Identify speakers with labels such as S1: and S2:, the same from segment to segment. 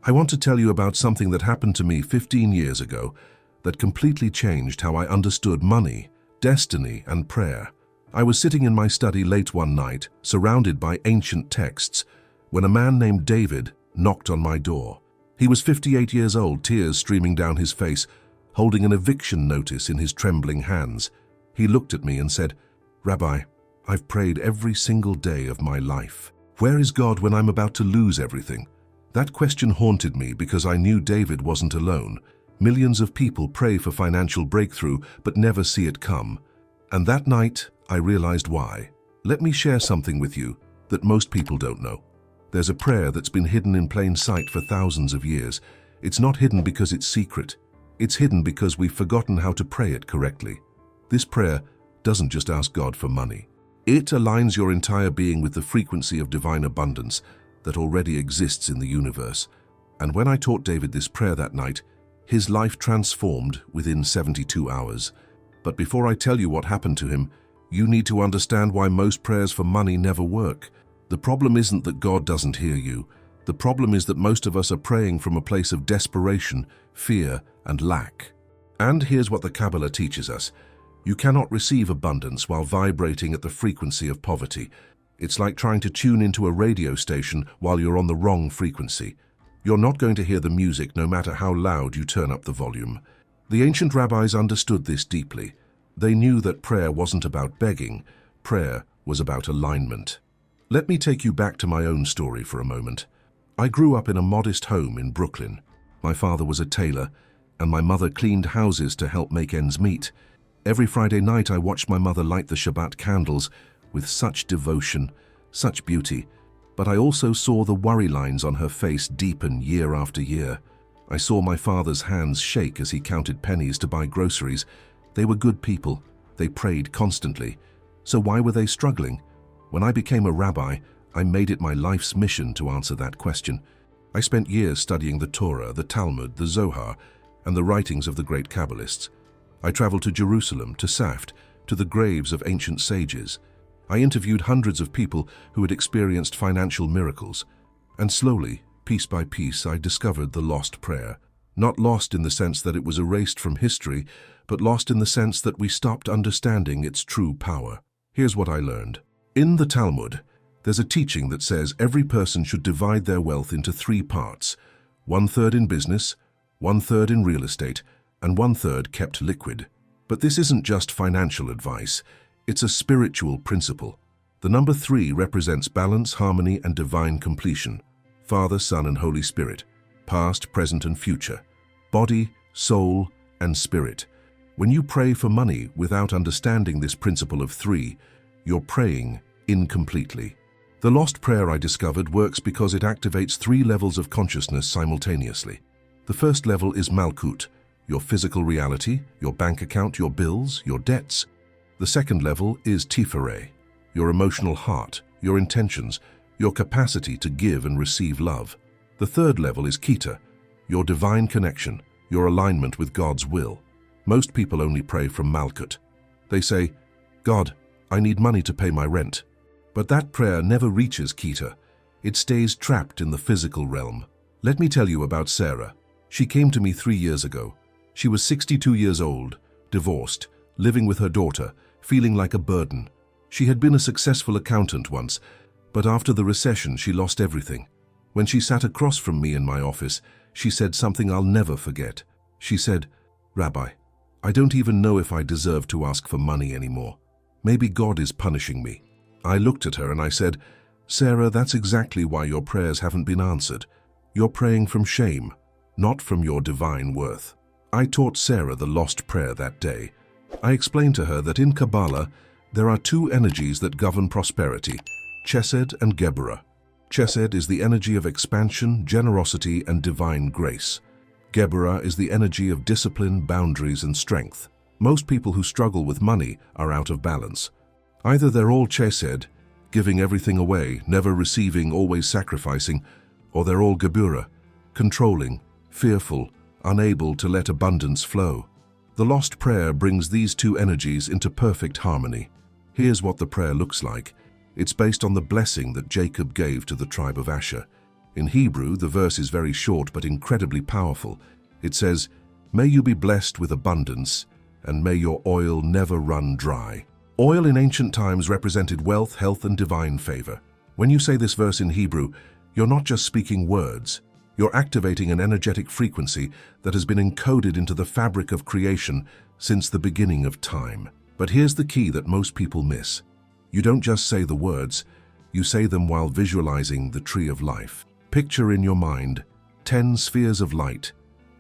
S1: I want to tell you about something that happened to me 15 years ago that completely changed how I understood money, destiny, and prayer. I was sitting in my study late one night, surrounded by ancient texts, when a man named David knocked on my door. He was 58 years old, tears streaming down his face, holding an eviction notice in his trembling hands. He looked at me and said, "Rabbi, I've prayed every single day of my life. Where is God when I'm about to lose everything?" That question haunted me because I knew David wasn't alone. Millions of people pray for financial breakthrough but never see it come. And that night, I realized why. Let me share something with you that most people don't know. There's a prayer that's been hidden in plain sight for thousands of years. It's not hidden because it's secret. It's hidden because we've forgotten how to pray it correctly. This prayer doesn't just ask God for money. It aligns your entire being with the frequency of divine abundance that already exists in the universe. And when I taught David this prayer that night, his life transformed within 72 hours. But before I tell you what happened to him, you need to understand why most prayers for money never work. The problem isn't that God doesn't hear you. The problem is that most of us are praying from a place of desperation, fear, and lack. And here's what the Kabbalah teaches us. You cannot receive abundance while vibrating at the frequency of poverty. It's like trying to tune into a radio station while you're on the wrong frequency. You're not going to hear the music no matter how loud you turn up the volume. The ancient rabbis understood this deeply. They knew that prayer wasn't about begging. Prayer was about alignment. Let me take you back to my own story for a moment. I grew up in a modest home in Brooklyn. My father was a tailor, and my mother cleaned houses to help make ends meet. Every Friday night I watched my mother light the Shabbat candles with such devotion, such beauty. But I also saw the worry lines on her face deepen year after year. I saw my father's hands shake as he counted pennies to buy groceries. They were good people. They prayed constantly. So why were they struggling? When I became a rabbi, I made it my life's mission to answer that question. I spent years studying the Torah, the Talmud, the Zohar, and the writings of the great Kabbalists. I traveled to Jerusalem, to Saft, to the graves of ancient sages. I interviewed hundreds of people who had experienced financial miracles. And slowly, piece by piece, I discovered the lost prayer. Not lost in the sense that it was erased from history, but lost in the sense that we stopped understanding its true power. Here's what I learned. In the Talmud, there's a teaching that says every person should divide their wealth into 3 parts, 1/3 in business, 1/3 in real estate, and 1/3 kept liquid. But this isn't just financial advice. It's a spiritual principle. The number 3 represents balance, harmony, and divine completion. Father, Son, and Holy Spirit. Past, present, and future. Body, soul, and spirit. When you pray for money without understanding this principle of 3, you're praying incompletely. The lost prayer, I discovered, works because it activates 3 levels of consciousness simultaneously. The first level is Malchut, your physical reality, your bank account, your bills, your debts. The second level is Tiferet, your emotional heart, your intentions, your capacity to give and receive love. The third level is Keter, your divine connection, your alignment with God's will. Most people only pray from Malchut. They say, "God, I need money to pay my rent." But that prayer never reaches Keter. It stays trapped in the physical realm. Let me tell you about Sarah. She came to me 3 years ago. She was 62 years old, divorced, living with her daughter, feeling like a burden. She had been a successful accountant once, but after the recession she lost everything. When she sat across from me in my office, she said something I'll never forget. She said, "Rabbi, I don't even know if I deserve to ask for money anymore. Maybe God is punishing me." I looked at her and I said, "Sarah, that's exactly why your prayers haven't been answered. You're praying from shame, not from your divine worth." I taught Sarah the lost prayer that day. I explained to her that in Kabbalah, there are 2 energies that govern prosperity, Chesed and Geburah. Chesed is the energy of expansion, generosity, and divine grace. Geburah is the energy of discipline, boundaries, and strength. Most people who struggle with money are out of balance. Either they're all Chesed, giving everything away, never receiving, always sacrificing, or they're all Geburah, controlling, fearful, unable to let abundance flow. The lost prayer brings these 2 energies into perfect harmony. Here's what the prayer looks like. It's based on the blessing that Jacob gave to the tribe of Asher. In Hebrew, the verse is very short but incredibly powerful. It says, "May you be blessed with abundance, and may your oil never run dry." Oil in ancient times represented wealth, health, and divine favor. When you say this verse in Hebrew, you're not just speaking words. You're activating an energetic frequency that has been encoded into the fabric of creation since the beginning of time. But here's the key that most people miss. You don't just say the words, you say them while visualizing the tree of life. Picture in your mind 10 spheres of light,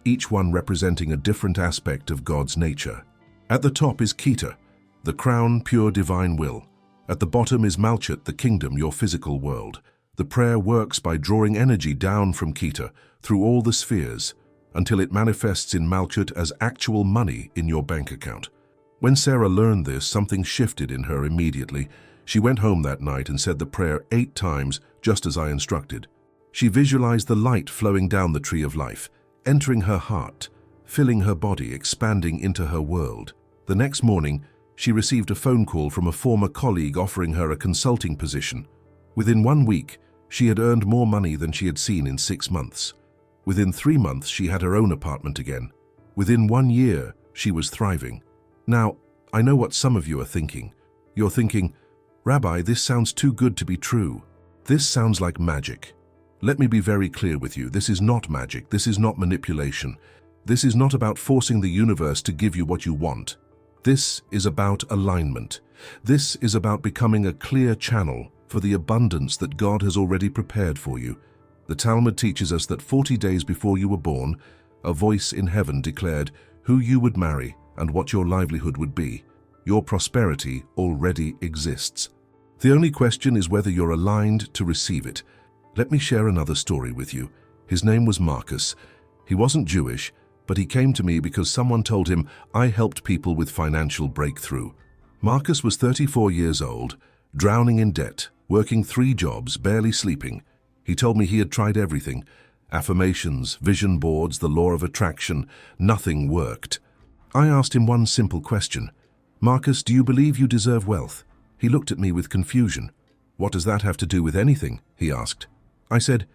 S1: each one representing a different aspect of God's nature. At the top is Keter, the crown, pure divine will. At the bottom is Malchut, the kingdom, your physical world. The prayer works by drawing energy down from Keter through all the spheres until it manifests in Malchut as actual money in your bank account. When Sarah learned this, something shifted in her immediately. She went home that night and said the prayer 8 times, just as I instructed. She visualized the light flowing down the tree of life, entering her heart, filling her body, expanding into her world. The next morning, she received a phone call from a former colleague offering her a consulting position. Within 1 week, she had earned more money than she had seen in 6 months. Within 3 months, she had her own apartment again. Within 1 year, she was thriving. Now, I know what some of you are thinking. You're thinking, "Rabbi, this sounds too good to be true. This sounds like magic." Let me be very clear with you. This is not magic. This is not manipulation. This is not about forcing the universe to give you what you want. This is about alignment. This is about becoming a clear channel for the abundance that God has already prepared for you. The Talmud teaches us that 40 days before you were born, a voice in heaven declared who you would marry and what your livelihood would be. Your prosperity already exists. The only question is whether you're aligned to receive it. Let me share another story with you. His name was Marcus. He wasn't Jewish, but he came to me because someone told him I helped people with financial breakthrough. Marcus was 34 years old, drowning in debt, working 3 jobs, barely sleeping. He told me he had tried everything. Affirmations, vision boards, the law of attraction. Nothing worked. I asked him one simple question. "Marcus, do you believe you deserve wealth?" He looked at me with confusion. "What does that have to do with anything?" he asked. I said,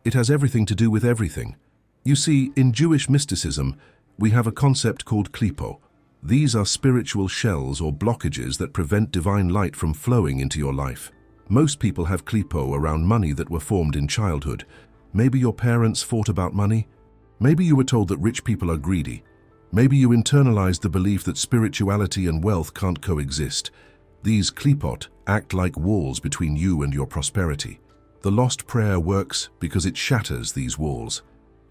S1: "It has everything to do with everything. You see, in Jewish mysticism, we have a concept called klipo. These are spiritual shells or blockages that prevent divine light from flowing into your life. Most people have klipo around money that were formed in childhood. Maybe your parents fought about money. Maybe you were told that rich people are greedy. Maybe you internalized the belief that spirituality and wealth can't coexist. These klipot act like walls between you and your prosperity. The lost prayer works because it shatters these walls.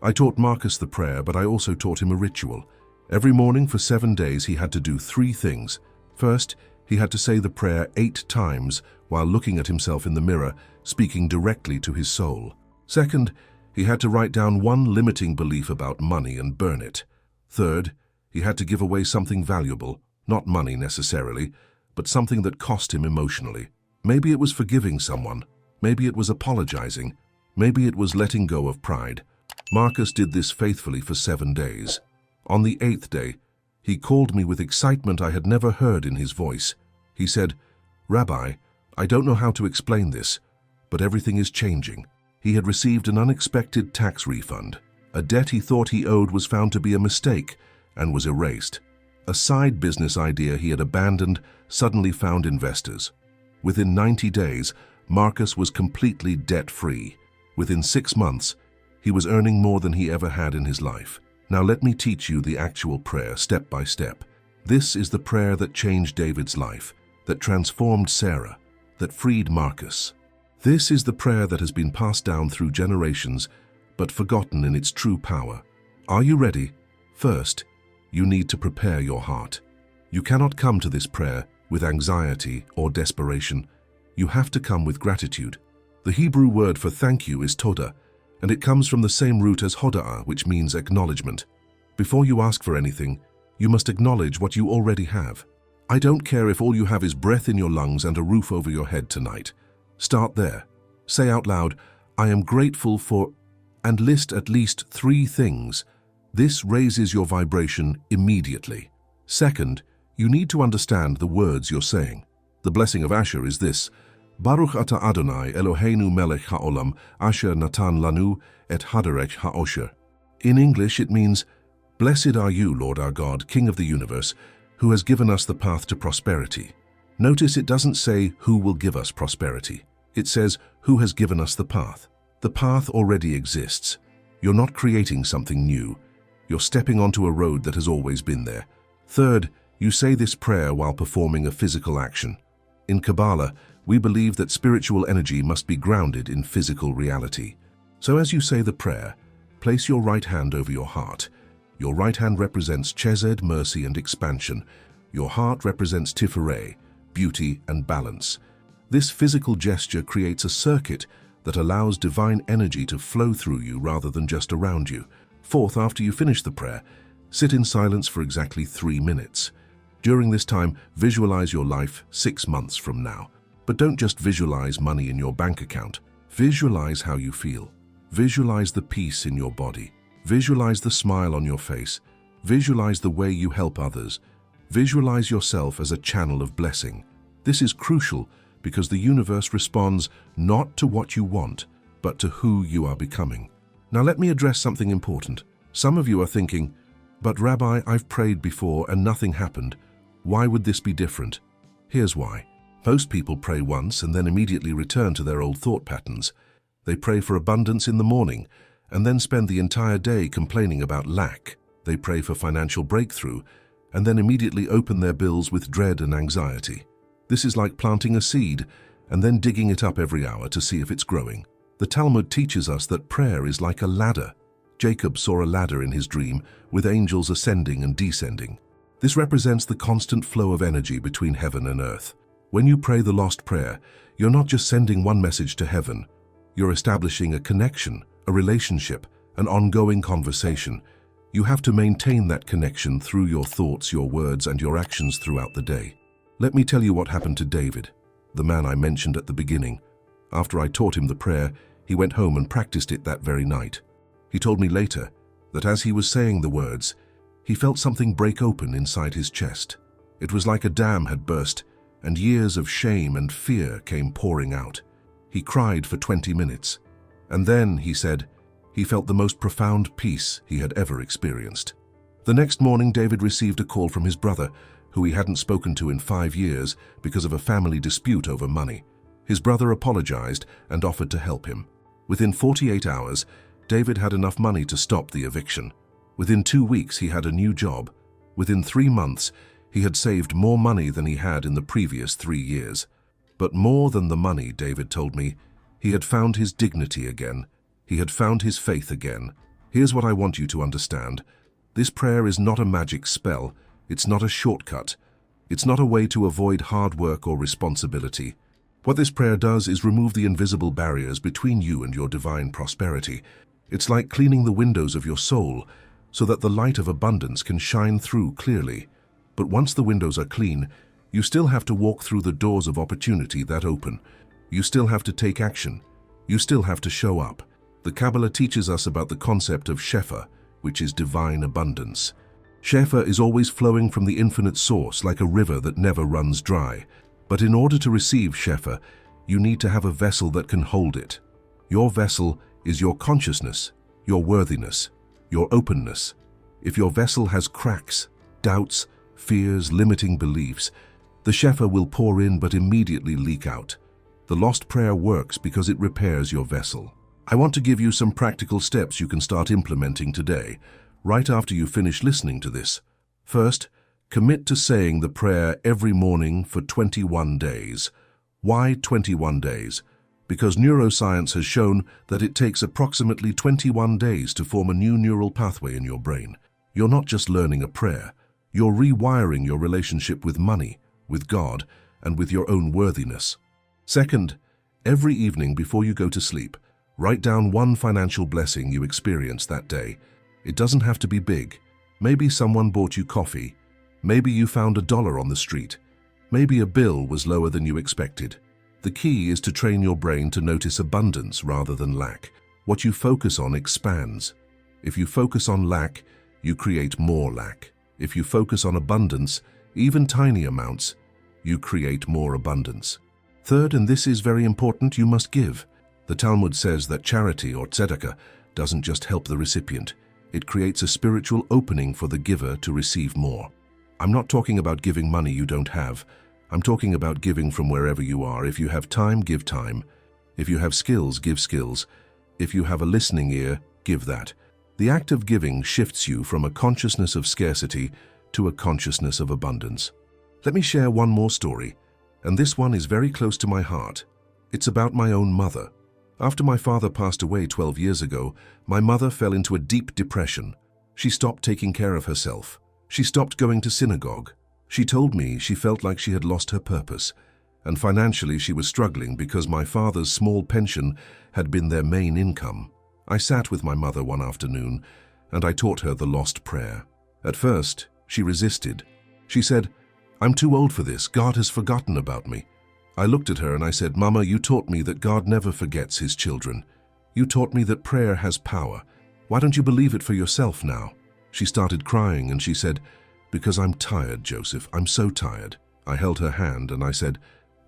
S1: I taught Marcus the prayer, but I also taught him a ritual. Every morning for 7 days he had to do 3 things. First, he had to say the prayer 8 times while looking at himself in the mirror, speaking directly to his soul. Second, he had to write down 1 limiting belief about money and burn it. Third, he had to give away something valuable, not money necessarily, but something that cost him emotionally. Maybe it was forgiving someone. Maybe it was apologizing. Maybe it was letting go of pride. Marcus did this faithfully for 7 days. On the 8th day, he called me with excitement I had never heard in his voice. He said, "Rabbi, I don't know how to explain this, but everything is changing." He had received an unexpected tax refund. A debt he thought he owed was found to be a mistake and was erased. A side business idea he had abandoned suddenly found investors. Within 90 days, Marcus was completely debt-free. Within 6 months, he was earning more than he ever had in his life. Now let me teach you the actual prayer, step by step. This is the prayer that changed David's life, that transformed Sarah, that freed Marcus. This is the prayer that has been passed down through generations, but forgotten in its true power. Are you ready? First, you need to prepare your heart. You cannot come to this prayer with anxiety or desperation. You have to come with gratitude. The Hebrew word for thank you is todah, and it comes from the same root as hoda'ah, which means acknowledgement. Before you ask for anything, you must acknowledge what you already have. I don't care if all you have is breath in your lungs and a roof over your head tonight. Start there. Say out loud, "I am grateful for," and list at least 3 things. This raises your vibration immediately. Second, you need to understand the words you're saying. The blessing of Asher is this: Baruch ata Adonai Eloheinu melech haolam asher natan lanu et haderech haosher. In English it means, "Blessed are you, Lord our God, King of the universe, who has given us the path to prosperity." Notice it doesn't say who will give us prosperity. It says who has given us the path. The path already exists. You're not creating something new. You're stepping onto a road that has always been there. Third, you say this prayer while performing a physical action. In Kabbalah, we believe that spiritual energy must be grounded in physical reality. So as you say the prayer, place your right hand over your heart. Your right hand represents chesed, mercy and expansion. Your heart represents Tiferet, beauty and balance. This physical gesture creates a circuit that allows divine energy to flow through you rather than just around you. Fourth, after you finish the prayer, sit in silence for exactly 3 minutes. During this time, visualize your life 6 months from now. But don't just visualize money in your bank account. Visualize how you feel. Visualize the peace in your body. Visualize the smile on your face. Visualize the way you help others. Visualize yourself as a channel of blessing. This is crucial because the universe responds not to what you want, but to who you are becoming. Now let me address something important. Some of you are thinking, "But Rabbi, I've prayed before and nothing happened. Why would this be different?" Here's why. Most people pray once and then immediately return to their old thought patterns. They pray for abundance in the morning and then spend the entire day complaining about lack. They pray for financial breakthrough and then immediately open their bills with dread and anxiety. This is like planting a seed and then digging it up every hour to see if it's growing. The Talmud teaches us that prayer is like a ladder. Jacob saw a ladder in his dream with angels ascending and descending. This represents the constant flow of energy between heaven and earth. When you pray the lost prayer, you're not just sending one message to heaven. You're establishing a connection, a relationship, an ongoing conversation. You have to maintain that connection through your thoughts, your words, and your actions throughout the day. Let me tell you what happened to David, the man I mentioned at the beginning. After I taught him the prayer, he went home and practiced it that very night. He told me later that as he was saying the words, he felt something break open inside his chest. It was like a dam had burst, and years of shame and fear came pouring out. He cried for 20 minutes, and then, he said, he felt the most profound peace he had ever experienced. The next morning, David received a call from his brother, who he hadn't spoken to in 5 years because of a family dispute over money. His brother apologized and offered to help him. Within 48 hours, David had enough money to stop the eviction. Within 2 weeks, he had a new job. Within 3 months, he had saved more money than he had in the previous 3 years. But more than the money, David told me, he had found his dignity again. He had found his faith again. Here's what I want you to understand. This prayer is not a magic spell. It's not a shortcut. It's not a way to avoid hard work or responsibility. What this prayer does is remove the invisible barriers between you and your divine prosperity. It's like cleaning the windows of your soul so that the light of abundance can shine through clearly. But once the windows are clean, you still have to walk through the doors of opportunity that open. You still have to take action. You still have to show up. The Kabbalah teaches us about the concept of Shefa, which is divine abundance. Shefa is always flowing from the infinite source like a river that never runs dry. But in order to receive Shefa, you need to have a vessel that can hold it. Your vessel is your consciousness, your worthiness, your openness. If your vessel has cracks, doubts, fears, limiting beliefs, the Shefa will pour in but immediately leak out. The lost prayer works because it repairs your vessel. I want to give you some practical steps you can start implementing today, right after you finish listening to this. First, commit to saying the prayer every morning for 21 days. Why 21 days? Because neuroscience has shown that it takes approximately 21 days to form a new neural pathway in your brain. You're not just learning a prayer, you're rewiring your relationship with money, with God, and with your own worthiness. Second, every evening before you go to sleep, write down one financial blessing you experienced that day. It doesn't have to be big. Maybe someone bought you coffee. Maybe you found $1 on the street. Maybe a bill was lower than you expected. The key is to train your brain to notice abundance rather than lack. What you focus on expands. If you focus on lack, you create more lack. If you focus on abundance, even tiny amounts, you create more abundance. Third, and this is very important, you must give. The Talmud says that charity, or tzedakah, doesn't just help the recipient. It creates a spiritual opening for the giver to receive more. I'm not talking about giving money you don't have. I'm talking about giving from wherever you are. If you have time, give time. If you have skills, give skills. If you have a listening ear, give that. The act of giving shifts you from a consciousness of scarcity to a consciousness of abundance. Let me share one more story, and this one is very close to my heart. It's about my own mother. After my father passed away 12 years ago, my mother fell into a deep depression. She stopped taking care of herself. She stopped going to synagogue. She told me she felt like she had lost her purpose, and financially she was struggling because my father's small pension had been their main income. I sat with my mother one afternoon, and I taught her the lost prayer. At first, she resisted. She said, "I'm too old for this. God has forgotten about me." I looked at her and I said, "Mama, you taught me that God never forgets his children. You taught me that prayer has power. Why don't you believe it for yourself now?" She started crying and she said, "Because I'm tired, Joseph. I'm so tired." I held her hand and I said,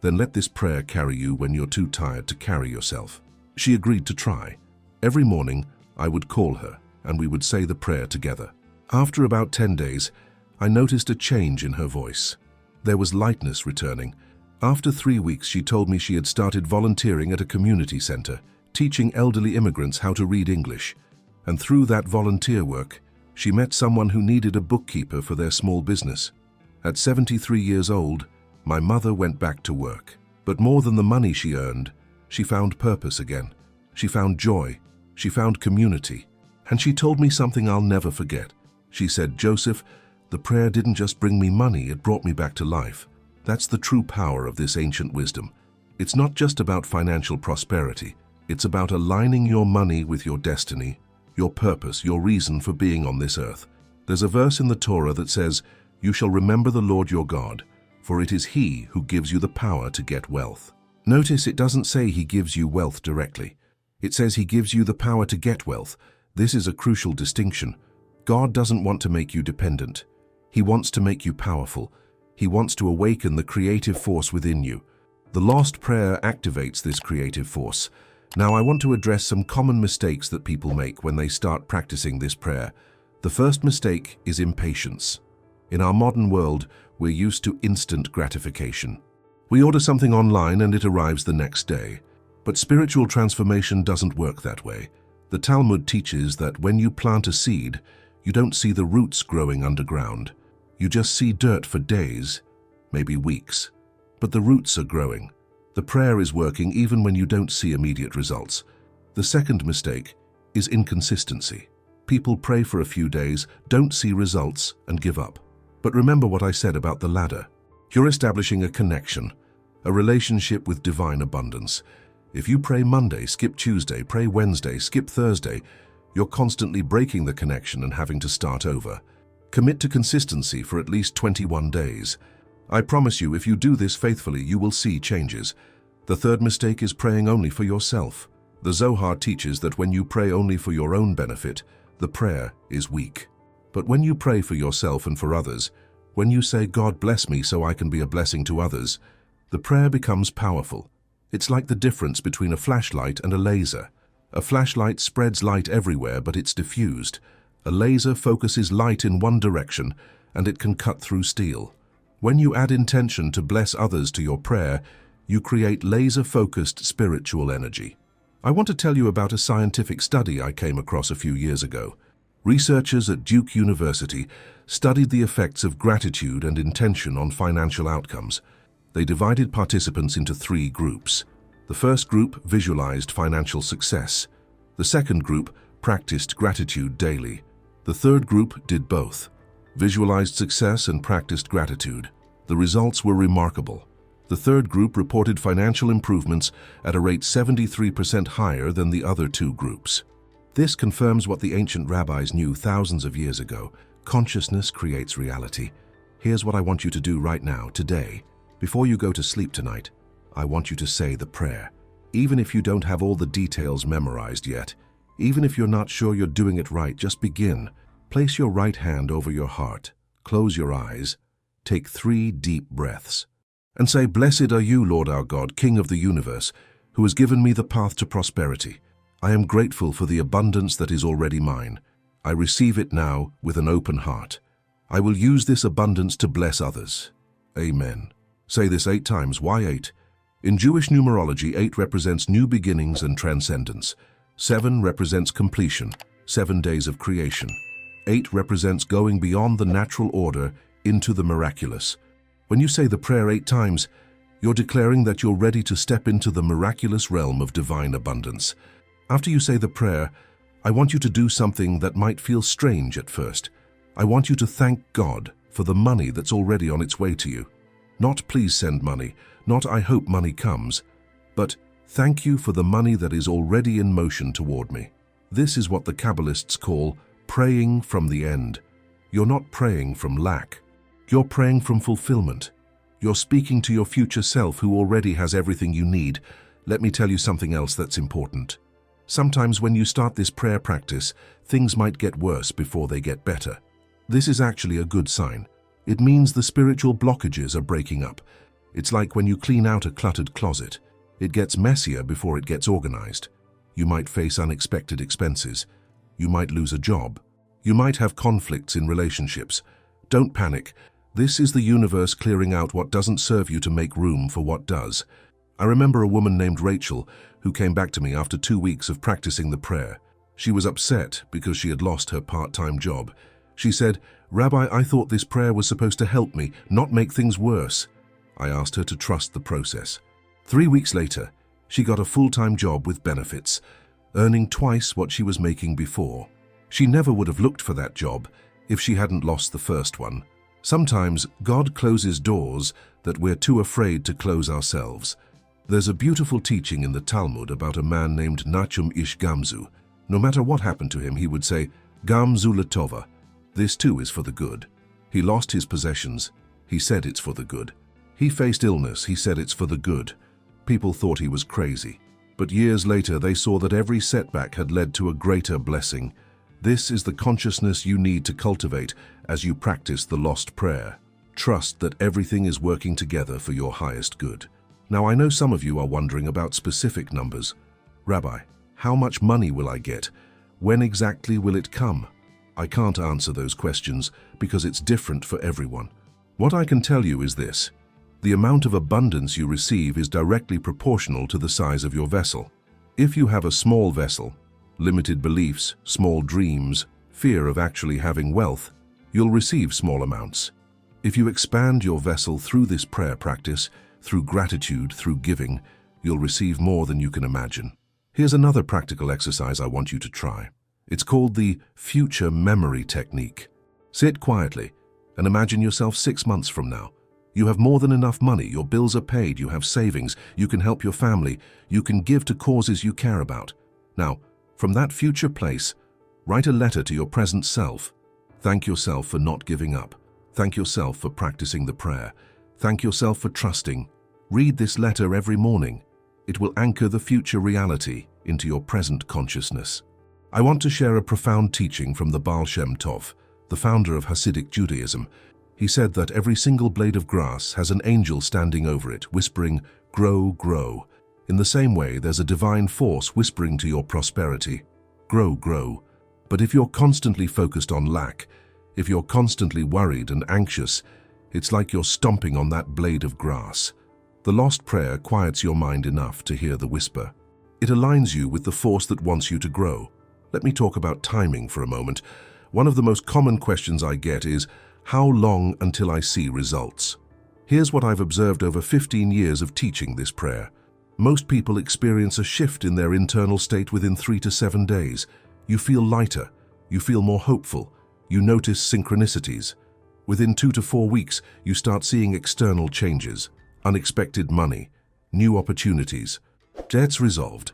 S1: "Then let this prayer carry you when you're too tired to carry yourself." She agreed to try. Every morning, I would call her and we would say the prayer together. After about 10 days, I noticed a change in her voice. There was lightness returning. After 3 weeks, she told me she had started volunteering at a community center, teaching elderly immigrants how to read English. And through that volunteer work, she met someone who needed a bookkeeper for their small business. At 73 years old, my mother went back to work. But more than the money she earned, she found purpose again. She found joy. She found community. And she told me something I'll never forget. She said, "Joseph, the prayer didn't just bring me money, it brought me back to life." That's the true power of this ancient wisdom. It's not just about financial prosperity. It's about aligning your money with your destiny, your purpose, your reason for being on this earth. There's a verse in the Torah that says, "You shall remember the Lord your God, for it is He who gives you the power to get wealth." Notice it doesn't say He gives you wealth directly. It says He gives you the power to get wealth. This is a crucial distinction. God doesn't want to make you dependent. He wants to make you powerful. He wants to awaken the creative force within you. The lost prayer activates this creative force. Now I want to address some common mistakes that people make when they start practicing this prayer. The first mistake is impatience. In our modern world, we're used to instant gratification. We order something online and it arrives the next day. But spiritual transformation doesn't work that way. The Talmud teaches that when you plant a seed, you don't see the roots growing underground. You just see dirt for days, maybe weeks. But the roots are growing. The prayer is working even when you don't see immediate results. The second mistake is inconsistency. People pray for a few days, don't see results, and give up. But remember what I said about the ladder. You're establishing a connection, a relationship with divine abundance. If you pray Monday, skip Tuesday, pray Wednesday, skip Thursday, you're constantly breaking the connection and having to start over. Commit to consistency for at least 21 days. I promise you, if you do this faithfully, you will see changes. The third mistake is praying only for yourself. The Zohar teaches that when you pray only for your own benefit, the prayer is weak. But when you pray for yourself and for others, when you say, "God bless me so I can be a blessing to others," the prayer becomes powerful. It's like the difference between a flashlight and a laser. A flashlight spreads light everywhere, but it's diffused. A laser focuses light in one direction, and it can cut through steel. When you add intention to bless others to your prayer, you create laser-focused spiritual energy. I want to tell you about a scientific study I came across a few years ago. Researchers at Duke University studied the effects of gratitude and intention on financial outcomes. They divided participants into 3 groups. The first group visualized financial success. The second group practiced gratitude daily. The third group did both, visualized success and practiced gratitude. The results were remarkable. The third group reported financial improvements at a rate 73% higher than the other 2 groups. This confirms what the ancient rabbis knew thousands of years ago. Consciousness creates reality. Here's what I want you to do right now, today. Before you go to sleep tonight, I want you to say the prayer. Even if you don't have all the details memorized yet, even if you're not sure you're doing it right, just begin. Place your right hand over your heart. Close your eyes. Take 3 deep breaths. and say, "Blessed are you, Lord our God, King of the universe, who has given me the path to prosperity. I am grateful for the abundance that is already mine. I receive it now with an open heart. I will use this abundance to bless others. Amen." Say this 8 times. Why 8? In Jewish numerology, 8 represents new beginnings and transcendence. 7 represents completion, 7 days of creation. 8 represents going beyond the natural order into the miraculous. When you say the prayer 8 times, you're declaring that you're ready to step into the miraculous realm of divine abundance. After you say the prayer, I want you to do something that might feel strange at first. I want you to thank God for the money that's already on its way to you. Not "please send money," not "I hope money comes," but "thank you for the money that is already in motion toward me." This is what the Kabbalists call praying from the end. You're not praying from lack. You're praying from fulfillment. You're speaking to your future self who already has everything you need. Let me tell you something else that's important. Sometimes when you start this prayer practice, things might get worse before they get better. This is actually a good sign. It means the spiritual blockages are breaking up. It's like when you clean out a cluttered closet. It gets messier before it gets organized. You might face unexpected expenses. You might lose a job. You might have conflicts in relationships. Don't panic. This is the universe clearing out what doesn't serve you to make room for what does. I remember a woman named Rachel who came back to me after 2 weeks of practicing the prayer. She was upset because she had lost her part-time job. She said, "Rabbi, I thought this prayer was supposed to help me, not make things worse." I asked her to trust the process. 3 weeks later, she got a full-time job with benefits, earning twice what she was making before. She never would have looked for that job if she hadn't lost the first one. Sometimes God closes doors that we're too afraid to close ourselves. There's a beautiful teaching in the Talmud about a man named Nachum Ish Gamzu. No matter what happened to him, he would say, "Gamzu Latova." This too is for the good. He lost his possessions. He said it's for the good. He faced illness. He said it's for the good. People thought he was crazy. But years later, they saw that every setback had led to a greater blessing. This is the consciousness you need to cultivate as you practice the lost prayer. Trust that everything is working together for your highest good. Now, I know some of you are wondering about specific numbers. Rabbi, how much money will I get? When exactly will it come? I can't answer those questions because it's different for everyone. What I can tell you is this: the amount of abundance you receive is directly proportional to the size of your vessel. If you have a small vessel, limited beliefs, small dreams, fear of actually having wealth, you'll receive small amounts. If you expand your vessel through this prayer practice, through gratitude, through giving, you'll receive more than you can imagine. Here's another practical exercise I want you to try. It's called the future memory technique. Sit quietly and imagine yourself 6 months from now. You have more than enough money, your bills are paid, you have savings, you can help your family, you can give to causes you care about. Now, from that future place, write a letter to your present self. Thank yourself for not giving up. Thank yourself for practicing the prayer. Thank yourself for trusting. Read this letter every morning. It will anchor the future reality into your present consciousness. I want to share a profound teaching from the Baal Shem Tov, the founder of Hasidic Judaism. He said that every single blade of grass has an angel standing over it, whispering, "Grow, grow." In the same way, there's a divine force whispering to your prosperity, "Grow, grow." But if you're constantly focused on lack, if you're constantly worried and anxious, it's like you're stomping on that blade of grass. The lost prayer quiets your mind enough to hear the whisper. It aligns you with the force that wants you to grow. Let me talk about timing for a moment. One of the most common questions I get is, how long until I see results? Here's what I've observed over 15 years of teaching this prayer. Most people experience a shift in their internal state within 3 to 7 days. You feel lighter, you feel more hopeful, you notice synchronicities. Within 2 to 4 weeks, you start seeing external changes, unexpected money, new opportunities. Debts resolved.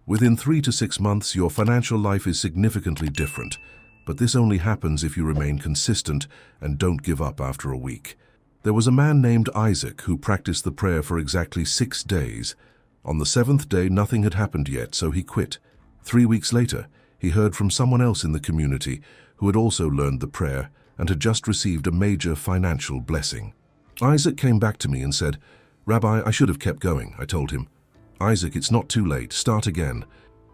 S1: Within 3 to 6 months, your financial life is significantly different. But this only happens if you remain consistent and don't give up after a week. There was a man named Isaac who practiced the prayer for exactly 6 days. On the 7th day, nothing had happened yet, so he quit. 3 weeks later, he heard from someone else in the community who had also learned the prayer and had just received a major financial blessing. Isaac came back to me and said, "Rabbi, I should have kept going," I told him. "Isaac, it's not too late, start again.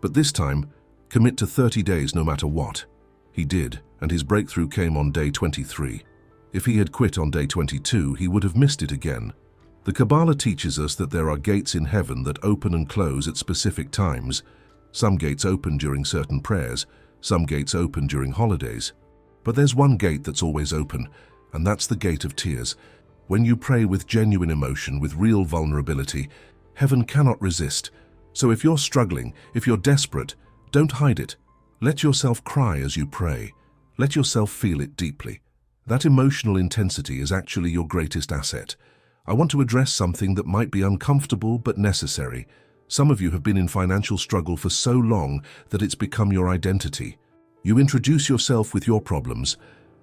S1: But this time, commit to 30 days no matter what." He did, and his breakthrough came on day 23. If he had quit on day 22, he would have missed it again. The Kabbalah teaches us that there are gates in heaven that open and close at specific times. Some gates open during certain prayers, some gates open during holidays. But there's one gate that's always open, and that's the gate of tears. When you pray with genuine emotion, with real vulnerability, heaven cannot resist. So if you're struggling, if you're desperate, don't hide it. Let yourself cry as you pray. Let yourself feel it deeply. That emotional intensity is actually your greatest asset. I want to address something that might be uncomfortable but necessary. Some of you have been in financial struggle for so long that it's become your identity. You introduce yourself with your problems.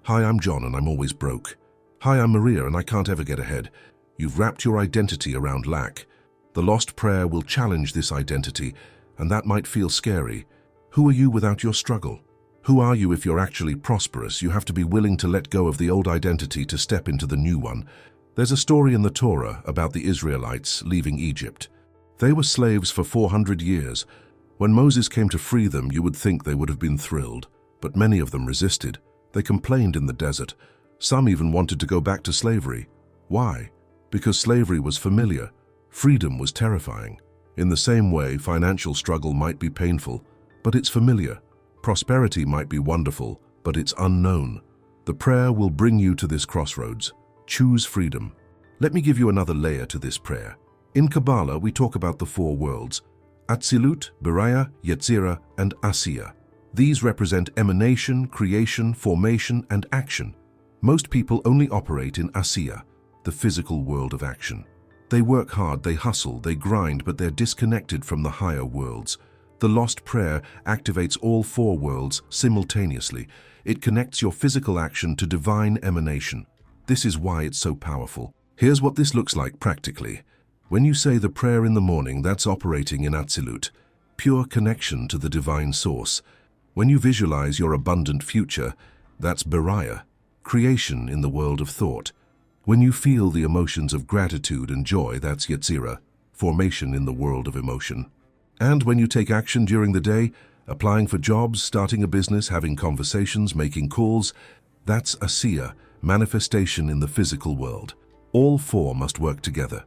S1: "Hi, I'm John and I'm always broke." "Hi, I'm Maria and I can't ever get ahead." You've wrapped your identity around lack. The lost prayer will challenge this identity, and that might feel scary. Who are you without your struggle? Who are you if you're actually prosperous? You have to be willing to let go of the old identity to step into the new one. There's a story in the Torah about the Israelites leaving Egypt. They were slaves for 400 years. When Moses came to free them, you would think they would have been thrilled. But many of them resisted. They complained in the desert. Some even wanted to go back to slavery. Why? Because slavery was familiar. Freedom was terrifying. In the same way, financial struggle might be painful, but it's familiar. Prosperity might be wonderful, but it's unknown. The prayer will bring you to this crossroads. Choose freedom. Let me give you another layer to this prayer. In Kabbalah, we talk about the four worlds: Atzilut, Beriah, Yetzirah, and Asiya. These represent emanation, creation, formation, and action. Most people only operate in Asiya, the physical world of action. They work hard, they hustle, they grind, but they're disconnected from the higher worlds. The lost prayer activates all four worlds simultaneously. It connects your physical action to divine emanation. This is why it's so powerful. Here's what this looks like practically. When you say the prayer in the morning, that's operating in Atzilut, pure connection to the divine source. When you visualize your abundant future, that's Beriah, creation in the world of thought. When you feel the emotions of gratitude and joy, that's Yetzirah, formation in the world of emotion. And when you take action during the day, applying for jobs, starting a business, having conversations, making calls, that's Asiya, manifestation in the physical world. All four must work together.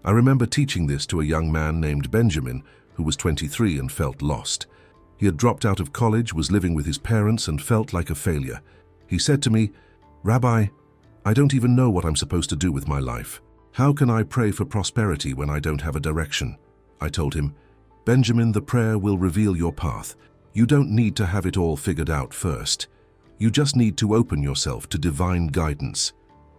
S1: I remember teaching this to a young man named Benjamin, who was 23 and felt lost. He had dropped out of college, was living with his parents, and felt like a failure. He said to me, "Rabbi, I don't even know what I'm supposed to do with my life. How can I pray for prosperity when I don't have a direction?" I told him, "Benjamin, the prayer will reveal your path. You don't need to have it all figured out first. You just need to open yourself to divine guidance."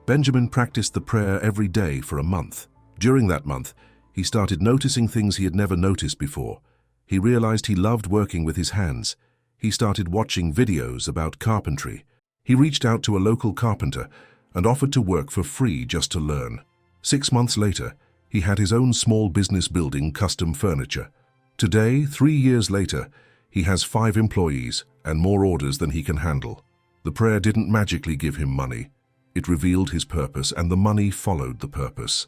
S1: Benjamin practiced the prayer every day for a month. During that month, he started noticing things he had never noticed before. He realized he loved working with his hands. He started watching videos about carpentry. He reached out to a local carpenter and offered to work for free just to learn. 6 months later, he had his own small business building custom furniture. Today, 3 years later, he has 5 employees and more orders than he can handle. The prayer didn't magically give him money. It revealed his purpose, and the money followed the purpose.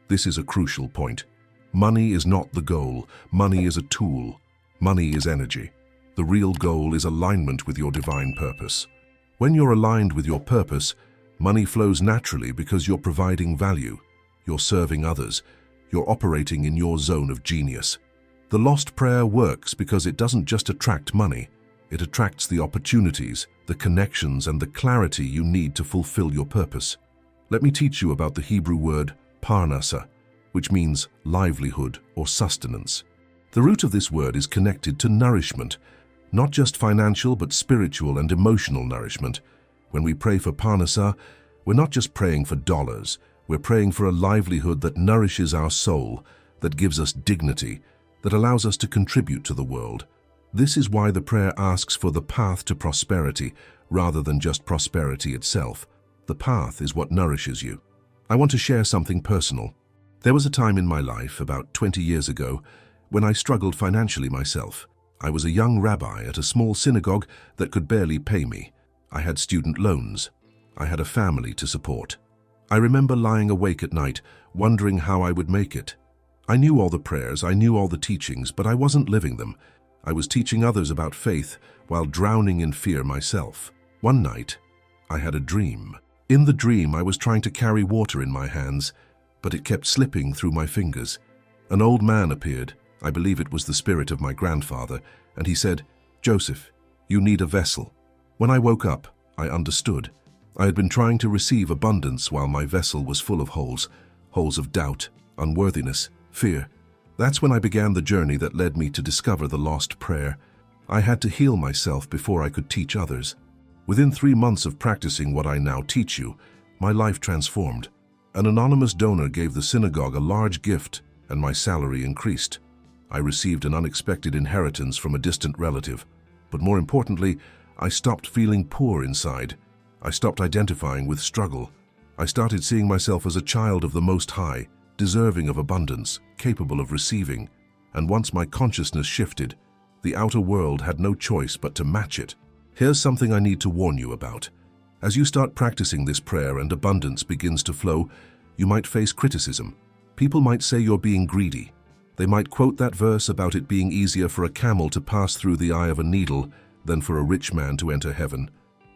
S1: This is a crucial point. Money is not the goal. Money is a tool. Money is energy. The real goal is alignment with your divine purpose. When you're aligned with your purpose, money flows naturally because you're providing value. You're serving others. You're operating in your zone of genius. The lost prayer works because it doesn't just attract money. It attracts the opportunities, the connections, and the clarity you need to fulfill your purpose. Let me teach you about the Hebrew word Parnasah, which means livelihood or sustenance. The root of this word is connected to nourishment, not just financial but spiritual and emotional nourishment. When we pray for Parnasah, we're not just praying for dollars, we're praying for a livelihood that nourishes our soul, that gives us dignity, that allows us to contribute to the world. This is why the prayer asks for the path to prosperity rather than just prosperity itself. The path is what nourishes you. I want to share something personal. There was a time in my life, about 20 years ago, when I struggled financially myself. I was a young rabbi at a small synagogue that could barely pay me. I had student loans. I had a family to support. I remember lying awake at night, wondering how I would make it. I knew all the prayers, I knew all the teachings, but I wasn't living them. I was teaching others about faith while drowning in fear myself. One night, I had a dream. In the dream, I was trying to carry water in my hands, but it kept slipping through my fingers. An old man appeared, I believe it was the spirit of my grandfather, and he said, "Joseph, you need a vessel." When I woke up, I understood. I had been trying to receive abundance while my vessel was full of holes of doubt, unworthiness, fear. That's when I began the journey that led me to discover the lost prayer. I had to heal myself before I could teach others. Within 3 months of practicing what I now teach you, my life transformed. An anonymous donor gave the synagogue a large gift, and my salary increased. I received an unexpected inheritance from a distant relative. But more importantly, I stopped feeling poor inside. I stopped identifying with struggle. I started seeing myself as a child of the Most High, deserving of abundance, capable of receiving. And once my consciousness shifted, the outer world had no choice but to match it. Here's something I need to warn you about. As you start practicing this prayer and abundance begins to flow, you might face criticism. People might say you're being greedy. They might quote that verse about it being easier for a camel to pass through the eye of a needle than for a rich man to enter heaven.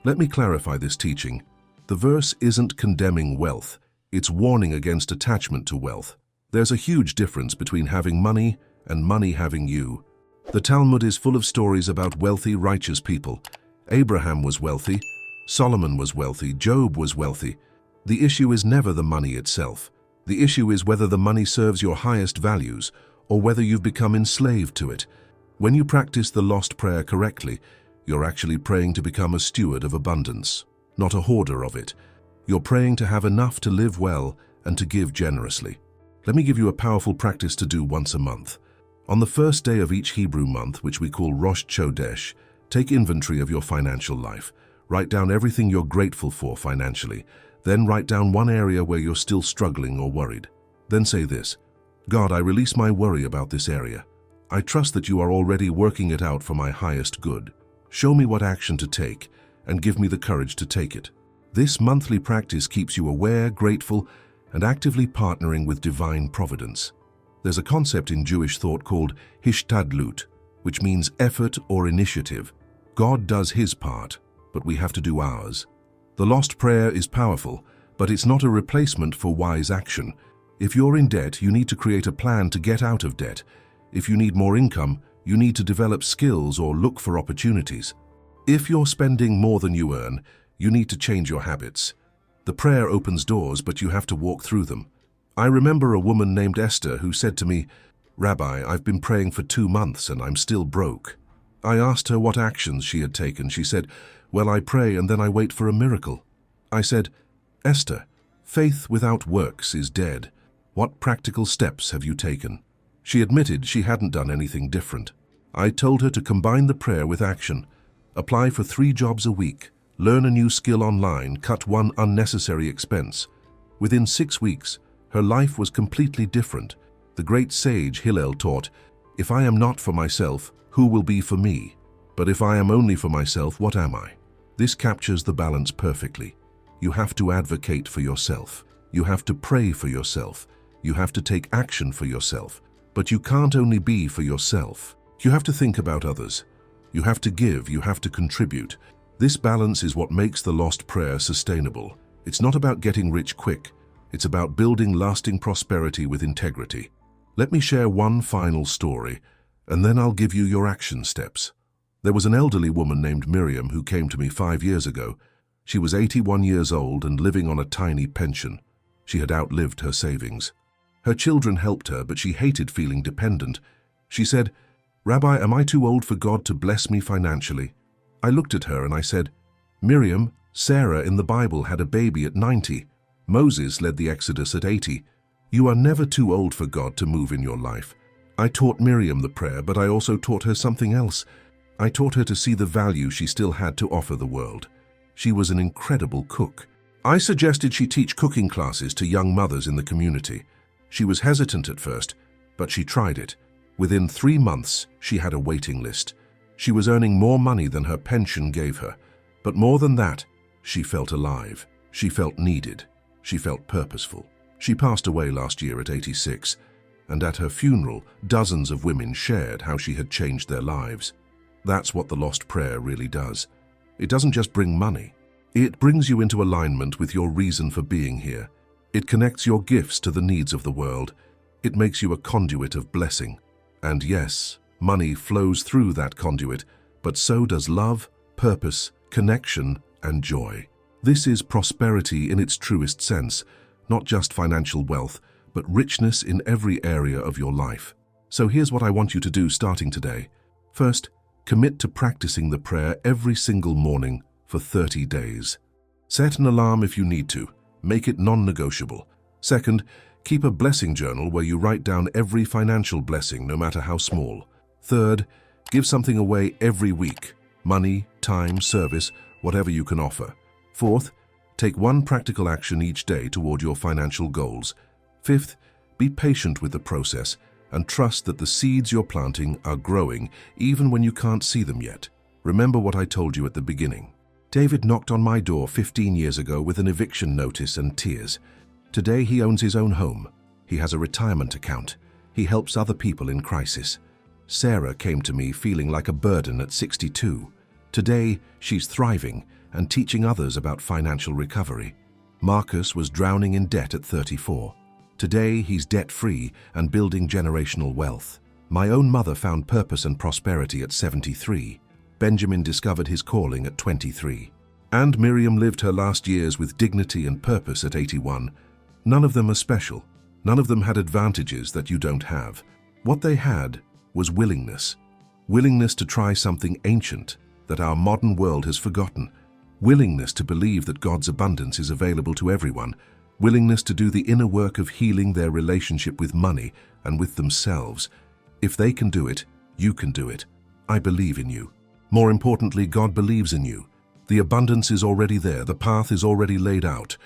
S1: Let me clarify this teaching. The verse isn't condemning wealth. It's warning against attachment to wealth. There's a huge difference between having money and money having you. The Talmud is full of stories about wealthy, righteous people. Abraham was wealthy, Solomon was wealthy, Job was wealthy. The issue is never the money itself. The issue is whether the money serves your highest values or whether you've become enslaved to it. When you practice the lost prayer correctly, you're actually praying to become a steward of abundance, not a hoarder of it. You're praying to have enough to live well and to give generously. Let me give you a powerful practice to do once a month. On the first day of each Hebrew month, which we call Rosh Chodesh, take inventory of your financial life. Write down everything you're grateful for financially. Then write down one area where you're still struggling or worried. Then say this: God, I release my worry about this area. I trust that you are already working it out for my highest good. Show me what action to take and give me the courage to take it. This monthly practice keeps you aware, grateful, and actively partnering with divine providence. There's a concept in Jewish thought called hishtadlut, which means effort or initiative. God does his part, but we have to do ours. The lost prayer is powerful, but it's not a replacement for wise action. If you're in debt, you need to create a plan to get out of debt. If you need more income, you need to develop skills or look for opportunities. If you're spending more than you earn, you need to change your habits. The prayer opens doors, but you have to walk through them. I remember a woman named Esther who said to me, "Rabbi, I've been praying for 2 months and I'm still broke." I asked her what actions she had taken. She said, "Well, I pray and then I wait for a miracle." I said, "Esther, faith without works is dead. What practical steps have you taken?" She admitted she hadn't done anything different. I told her to combine the prayer with action. Apply for 3 jobs a week, learn a new skill online, cut one unnecessary expense. Within 6 weeks, her life was completely different. The great sage Hillel taught, "If I am not for myself, who will be for me? But if I am only for myself, what am I?" This captures the balance perfectly. You have to advocate for yourself. You have to pray for yourself. You have to take action for yourself. But you can't only be for yourself. You have to think about others. You have to give, you have to contribute. This balance is what makes the lost prayer sustainable. It's not about getting rich quick. It's about building lasting prosperity with integrity. Let me share one final story, and then I'll give you your action steps. There was an elderly woman named Miriam who came to me 5 years ago. She was 81 years old and living on a tiny pension. She had outlived her savings. Her children helped her, but she hated feeling dependent. She said, "Rabbi, am I too old for God to bless me financially?" I looked at her and I said, "Miriam, Sarah in the Bible had a baby at 90. Moses led the Exodus at 80. You are never too old for God to move in your life." I taught Miriam the prayer, but I also taught her something else. I taught her to see the value she still had to offer the world. She was an incredible cook. I suggested she teach cooking classes to young mothers in the community. She was hesitant at first, but she tried it. Within 3 months, she had a waiting list. She was earning more money than her pension gave her. But more than that, she felt alive. She felt needed. She felt purposeful. She passed away last year at 86, and at her funeral, dozens of women shared how she had changed their lives. That's what the lost prayer really does. It doesn't just bring money. It brings you into alignment with your reason for being here. It connects your gifts to the needs of the world. It makes you a conduit of blessing. And yes, money flows through that conduit, but so does love, purpose, connection, and joy. This is prosperity in its truest sense, not just financial wealth, but richness in every area of your life. So here's what I want you to do starting today. First, commit to practicing the prayer every single morning for 30 days. Set an alarm if you need to. Make it non-negotiable. Second, keep a blessing journal where you write down every financial blessing, no matter how small. Third, give something away every week. Money, time, service, whatever you can offer. Fourth, take one practical action each day toward your financial goals. Fifth, be patient with the process and trust that the seeds you're planting are growing even when you can't see them yet. Remember what I told you at the beginning. David knocked on my door 15 years ago with an eviction notice and tears. Today he owns his own home. He has a retirement account. He helps other people in crisis. Sarah came to me feeling like a burden at 62. Today she's thriving and teaching others about financial recovery. Marcus was drowning in debt at 34. Today he's debt-free and building generational wealth. My own mother found purpose and prosperity at 73. Benjamin discovered his calling at 23. And Miriam lived her last years with dignity and purpose at 81. None of them are special. None of them had advantages that you don't have. What they had was willingness. Willingness to try something ancient that our modern world has forgotten. Willingness to believe that God's abundance is available to everyone. Willingness to do the inner work of healing their relationship with money and with themselves. If they can do it, you can do it. I believe in you. More importantly, God believes in you. The abundance is already there. The path is already laid out.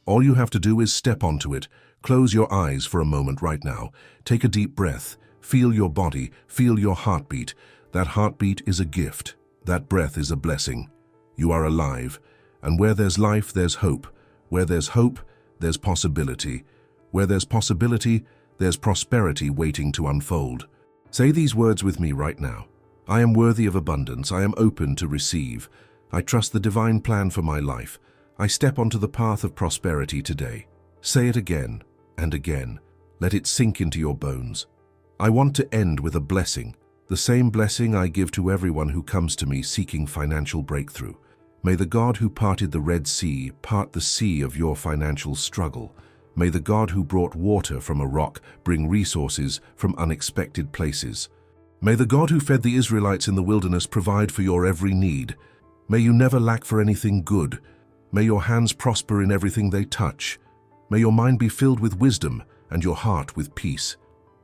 S1: All you have to do is step onto it. Close your eyes for a moment right now. Take a deep breath. Feel your body. Feel your heartbeat. That heartbeat is a gift. That breath is a blessing. You are alive. And where there's life, there's hope. Where there's hope, there's possibility. Where there's possibility, there's prosperity waiting to unfold. Say these words with me right now. I am worthy of abundance. I am open to receive. I trust the divine plan for my life. I step onto the path of prosperity today. Say it again and again. Let it sink into your bones. I want to end with a blessing, the same blessing I give to everyone who comes to me seeking financial breakthrough. May the God who parted the Red Sea part the sea of your financial struggle. May the God who brought water from a rock bring resources from unexpected places. May the God who fed the Israelites in the wilderness provide for your every need. May you never lack for anything good. May your hands prosper in everything they touch. May your mind be filled with wisdom and your heart with peace.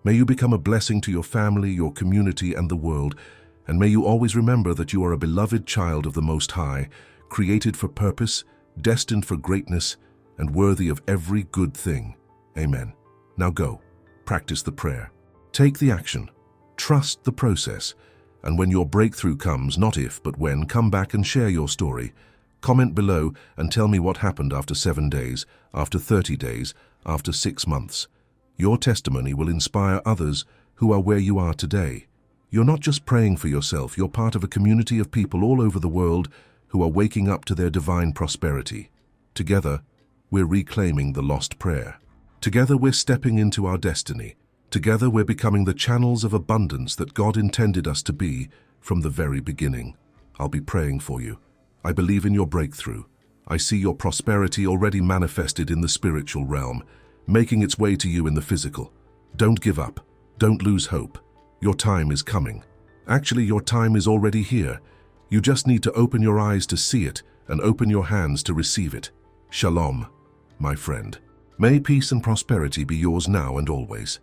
S1: May you become a blessing to your family, your community, and the world. And may you always remember that you are a beloved child of the Most High, created for purpose, destined for greatness, and worthy of every good thing. Amen. Now go, practice the prayer. Take the action. Trust the process. And when your breakthrough comes, not if, but when, come back and share your story. Comment below and tell me what happened after 7 days, after 30 days, after 6 months. Your testimony will inspire others who are where you are today. You're not just praying for yourself, you're part of a community of people all over the world who are waking up to their divine prosperity. Together, we're reclaiming the lost prayer. Together, we're stepping into our destiny. Together, we're becoming the channels of abundance that God intended us to be from the very beginning. I'll be praying for you. I believe in your breakthrough. I see your prosperity already manifested in the spiritual realm, making its way to you in the physical. Don't give up. Don't lose hope. Your time is coming. Actually, your time is already here. You just need to open your eyes to see it and open your hands to receive it. Shalom, my friend. May peace and prosperity be yours now and always.